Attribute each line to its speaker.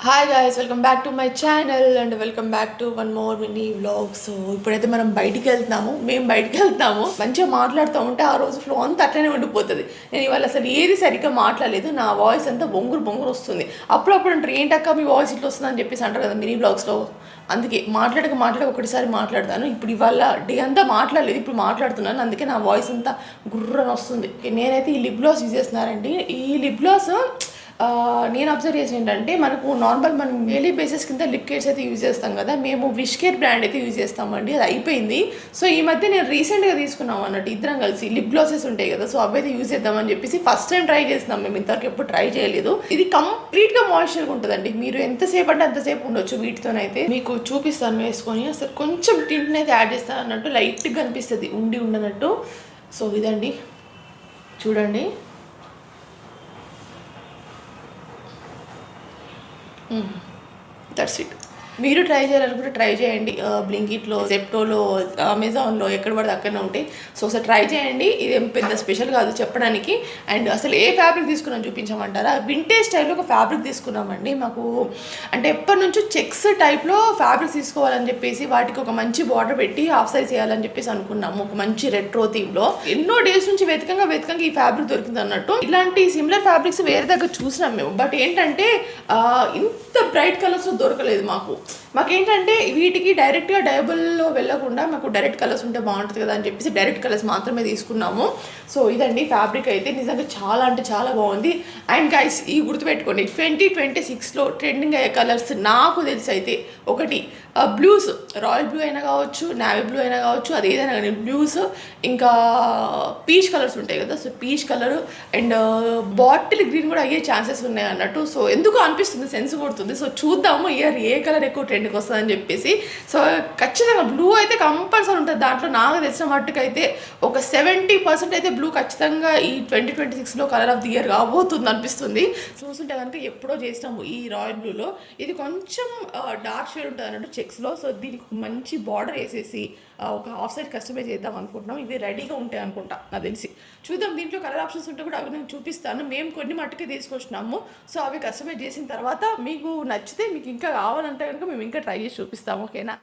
Speaker 1: Hi guys, welcome back to my channel and welcome back to one more mini vlog. So ఇప్పుడైతే మనం బయటికి వెళ్తున్నాము. మంచిగా మాట్లాడుతూ ఉంటే ఆ రోజు ఫ్లో అంతా అట్లనే ఉండిపోతుంది. నేను ఇవాళ అసలు ఏది సరిగ్గా మాట్లాడలేదు. నా వాయిస్ అంతా బొంగురు వస్తుంది. అప్పుడప్పుడు అంటారు ఏంటక్క మీ వాయిస్ ఇట్లా వస్తుంది అని చెప్పేసి అంటారు కదా మినీ వ్లాగ్స్లో. అందుకే మాట్లాడక ఒకటిసారి మాట్లాడతాను. ఇప్పుడు ఇవాళ డే అంతా మాట్లాడలేదు, ఇప్పుడు మాట్లాడుతున్నాను. అందుకే నా వాయిస్ అంతా గుర్రని వస్తుంది. నేనైతే ఈ లిప్ గ్లాస్ యూజ్ చేస్తున్నానండి. ఈ లిప్ గ్లాస్ నేను అబ్జర్వ్ చేసి ఏంటంటే మనం డైలీ బేసిస్ కింద లిప్ కేర్స్ అయితే యూజ్ చేస్తాం కదా. మేము విష్ కేర్ బ్రాండ్ అయితే యూజ్ చేస్తామండి. అది అయిపోయింది. సో ఈ మధ్య నేను రీసెంట్గా తీసుకున్నాం అన్నట్టు ఇద్దరం కలిసి లిప్ గ్లాసెస్ ఉంటాయి కదా. సో అవైతే యూజ్ చేద్దామని చెప్పేసి ఫస్ట్ టైం ట్రై చేస్తున్నాం. మేము ఇంతవరకు ఎప్పుడు ట్రై చేయలేదు. ఇది కంప్లీట్గా మాయిశ్చర్గా ఉంటుందండి. మీరు ఎంతసేపు అంటే అంతసేపు ఉండొచ్చు వీటితోనైతే. మీకు చూపిస్తాను వేసుకొని. అసలు కొంచెం టింట్ని అయితే యాడ్ చేస్తాను అన్నట్టు, లైట్గా కనిపిస్తుంది ఉండనట్టు. సో ఇదండి చూడండి. That's it. మీరు ట్రై చేయాలనుకుంటే ట్రై చేయండి. బ్లింకిట్లో, జెప్టోలో, అమెజాన్లో ఎక్కడ పడితే అక్కడనే ఉంటాయి. సో ఒకసారి ట్రై చేయండి. ఇదేం పెద్ద స్పెషల్ కాదు చెప్పడానికి. అండ్ అసలు ఏ ఫ్యాబ్రిక్ తీసుకున్నాం చూపించామంటారా? వింటేజ్ స్టైల్లో ఒక ఫ్యాబ్రిక్ తీసుకున్నామండి. మాకు అంటే ఎప్పటి నుంచో చెక్స్ టైప్లో ఫ్యాబ్రిక్స్ తీసుకోవాలని చెప్పేసి వాటికి ఒక మంచి బార్డర్ పెట్టి హాఫ్ సైజ్ చేయాలని చెప్పేసి అనుకున్నాము. ఒక మంచి రెట్రో థీమ్లో ఎన్నో డేస్ నుంచి వెతకంగా ఈ ఫ్యాబ్రిక్ దొరికింది అన్నట్టు. ఇలాంటి సిమిలర్ ఫ్యాబ్రిక్స్ వేరే దగ్గర చూసినాం మేము. బట్ ఏంటంటే ఇంత బ్రైట్ కలర్స్ దొరకలేదు మాకేంటంటే వీటికి డైరెక్ట్గా డయబుల్లో వెళ్ళకుండా మాకు డైరెక్ట్ కలర్స్ ఉంటే బాగుంటుంది కదా అని చెప్పేసి డైరెక్ట్ కలర్స్ మాత్రమే తీసుకున్నాము. సో ఇదండి ఫ్యాబ్రిక్ అయితే నిజంగా చాలా అంటే చాలా బాగుంది. అండ్ గైస్ ఈ గుర్తుపెట్టుకోండి, 2026లో ట్రెండింగ్ అయ్యే కలర్స్ నాకు తెలిసి అయితే ఒకటి బ్లూస్, రాయల్ బ్లూ అయినా కావచ్చు, నావీ బ్లూ అయినా కావచ్చు, అది ఏదైనా కానీ బ్లూస్, ఇంకా పీచ్ కలర్స్ ఉంటాయి కదా. So peach colour and bottle green కూడా అయ్యే ఛాన్సెస్ ఉన్నాయి అన్నట్టు. సో ఎందుకు అనిపిస్తుంది, సెన్స్ కొడుతుంది. సో చూద్దాము ఇయర్ ఏ కలర్ ఎక్కువ ట్రెండ్కి వస్తుందని చెప్పేసి. సో ఖచ్చితంగా బ్లూ అయితే కంపల్సరీ ఉంటుంది దాంట్లో. నాకు తెలిసిన మట్టుకైతే ఒక 70% అయితే బ్లూ ఖచ్చితంగా ఈ 2026లో కలర్ ఆఫ్ ది ఇయర్ కాబోతుంది అనిపిస్తుంది. చూస్తుంటే కనుక ఎప్పుడో చేసినాము ఈ రాయల్ బ్లూలో. ఇది కొంచెం డార్క్ షేడ్ ఉంటుంది అన్నట్టు చెక్స్లో. సో దీనికి మంచి బార్డర్ వేసేసి ఒక హాఫ్ సైడ్ కస్టమైజ్ చేద్దాం అనుకుంటున్నాం. ఇవి రెడీగా ఉంటాయి అనుకుంటా నాకు తెలిసి. చూద్దాం, దీంట్లో కలర్ ఆప్షన్స్ ఉంటే కూడా అవి నేను చూపిస్తాను. మేము కొన్ని మట్టుకే తీసుకొచ్చినాము. సో అవి కస్టమైజ్ చేసిన తర్వాత మీకు నచ్చితే, మీకు ఇంకా కావాలంటే కనుక మేము ఇంకా ట్రై చేసి చూపిస్తాము. ఓకేనా?